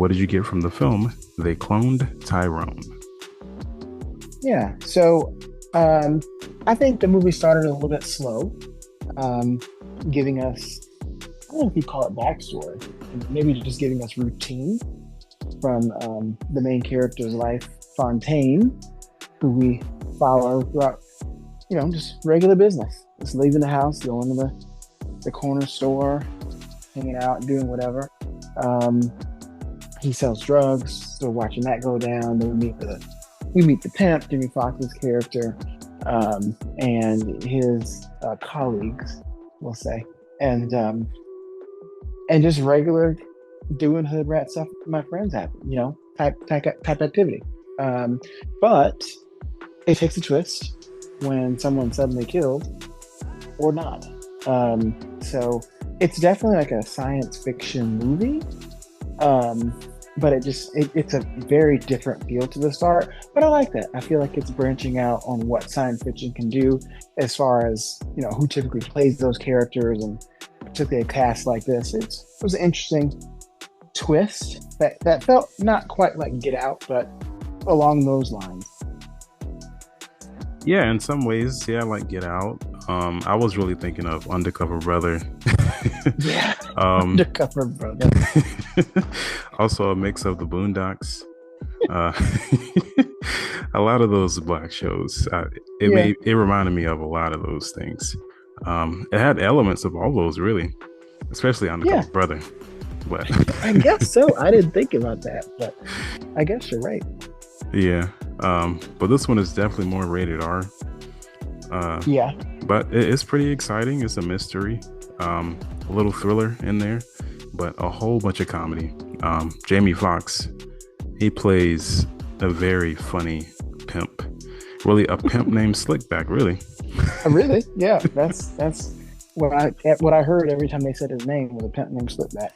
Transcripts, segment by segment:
what did you get from the film They Cloned Tyrone? Yeah. So I think the movie started a little bit slow, um, giving us, I don't know if you call it backstory, maybe just giving us routine from the main character's life, Fontaine, who we follow throughout, just regular business. Just leaving the house, going to the corner store, hanging out, doing whatever. Um, he sells drugs, so watching that go down. Then we meet the pimp, Jimmy Fox's character, and his colleagues, we'll say, and just regular doing hood rat stuff my friends have, type activity. But it takes a twist when someone's suddenly killed or not. So it's definitely like a science fiction movie. But it's a very different feel to the start. But I like that. I feel like it's branching out on what science fiction can do as far as, who typically plays those characters, and particularly a cast like this. It was an interesting twist that felt not quite like Get Out, but along those lines. Yeah, in some ways, yeah, like Get Out. I was really thinking of Undercover Brother. Yeah, um, Undercover Brother. Also a mix of the Boondocks. Uh, a lot of those black shows. Yeah, It reminded me of a lot of those things. It had elements of all those really, especially yeah. Undercover Brother. But I guess so. I didn't think about that, but I guess you're right. yeah, but this one is definitely more rated R. Yeah, But it's pretty exciting. It's a mystery, a little thriller in there, but a whole bunch of comedy. Jamie Foxx, he plays a very funny pimp, really a pimp named Slickback, really. really. Yeah, that's what I heard every time they said his name was a pimp named Slipback.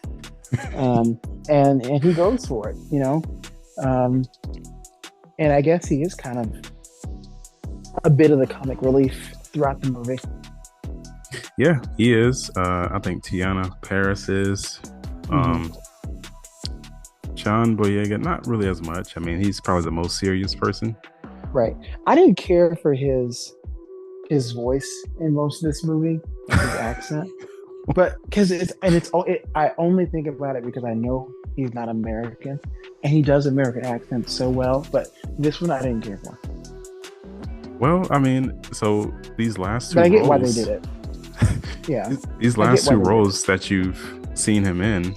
And he goes for it. Um, and I guess he is kind of a bit of the comic relief throughout the movie. Yeah, he is. I think Tiana Paris is. Hmm. Um, John Boyega, not really as much. I mean, he's probably the most serious person. Right. I didn't care for his voice in most of this movie, like his accent. But because I only think about it because I know he's not American, and he does American accents so well. But this one I didn't care for. Well, I mean, so these last two But I get why they roles, did it. Yeah, these I get last why two they did it. roles that you've seen him in,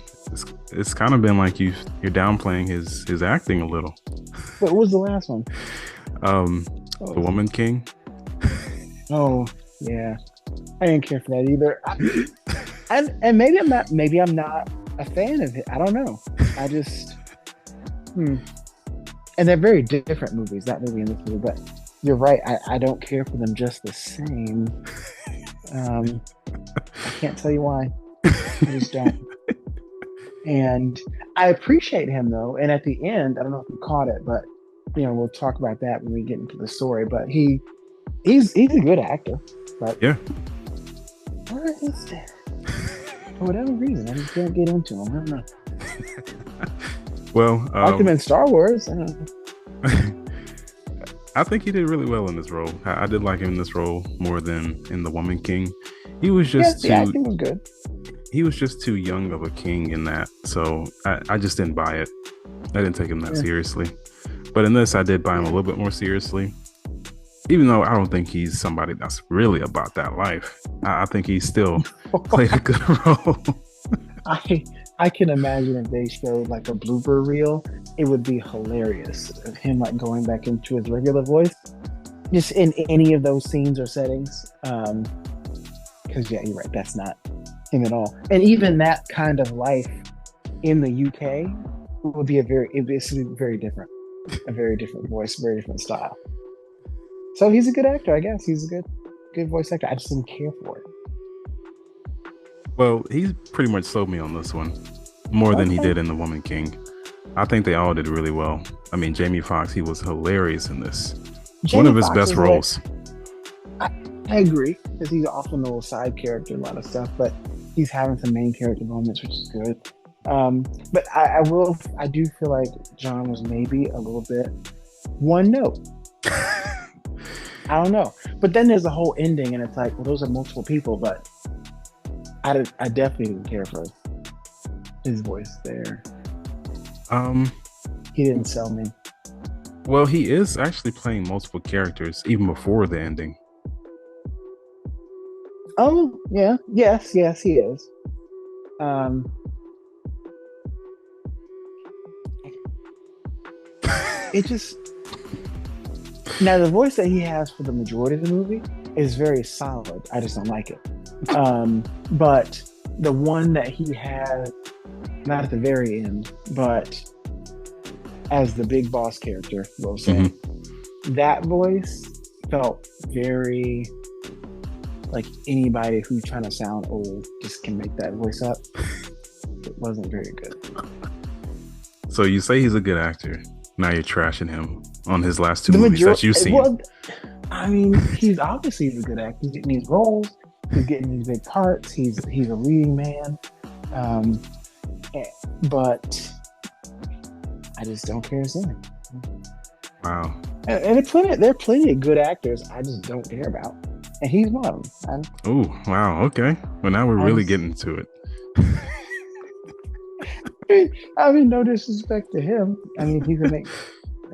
it's kind of been like you're downplaying his acting a little. What was the last one? Um, Oh, the Woman King. oh yeah, I didn't care for that either. And maybe I'm not a fan of it. I don't know. I just hmm. And they're very different movies, that movie and this movie. But you're right. I don't care for them just the same. I can't tell you why. I just don't. And I appreciate him though. And at the end, I don't know if you caught it, but we'll talk about that when we get into the story. But he's a good actor. But Yeah. what is that? For whatever reason, I just can't get into him. I don't know. Well, I like him in Star Wars. I don't know. I think he did really well in this role. I did like him in this role more than in The Woman King. He was Yeah, just the too acting was good. he was just too young of a king in that. So I just didn't buy it. I didn't take him that Yeah, seriously. But in this, I did buy him a yeah. little bit more seriously. Even though I don't think he's somebody that's really about that life. I think he still played a good role. I I can imagine if they showed like a blooper reel, it would be hilarious of him like going back into his regular voice, just in any of those scenes or settings. Because yeah, you're right, that's not him at all. And even that kind of life in the UK would be very different, a very different voice, very different style. So he's a good actor, I guess. He's a good voice actor. I just didn't care for it. Well, he pretty much sold me on this one more than he Okay. did in The Woman King. I think they all did really well. I mean, Jamie Foxx, he was hilarious in this. One Jamie of his Foxx best is like, roles. I, I agree because he's often a little side character in a lot of stuff, but he's having some main character moments, which is good. But I do feel like John was maybe a little bit one note. I don't know. But then there's a whole ending, and it's like, well, those are multiple people, but I definitely didn't care for his voice there. Um, He didn't sell me. well, he is actually playing multiple characters even before the ending. Oh, yeah. Yes, he is. Um, it just now the voice that he has for the majority of the movie is very solid. I just don't like it. But the one that he had, not at the very end, but as the big boss character, we'll say, that voice felt very like anybody who's trying to sound old just can make that voice up. It wasn't very good. So you say he's a good actor. Now you're trashing him on his last two movies that you've seen. Well, I mean, he's obviously a good actor. He's getting these roles. He's getting these big parts. He's a leading man. But I just don't care to see him. Wow. And there are plenty of good actors I just don't care about. And he's one of them. Oh, wow. Okay. Well, now we're really getting to it. I mean, no disrespect to him. I mean, he's gonna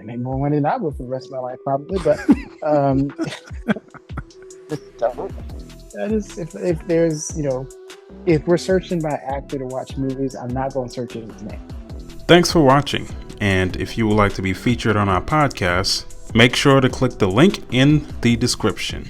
make more money than I will for the rest of my life, probably. But that is, if there's, if we're searching by actor to watch movies, I'm not going to search his name. Thanks for watching. And if you would like to be featured on our podcast, make sure to click the link in the description.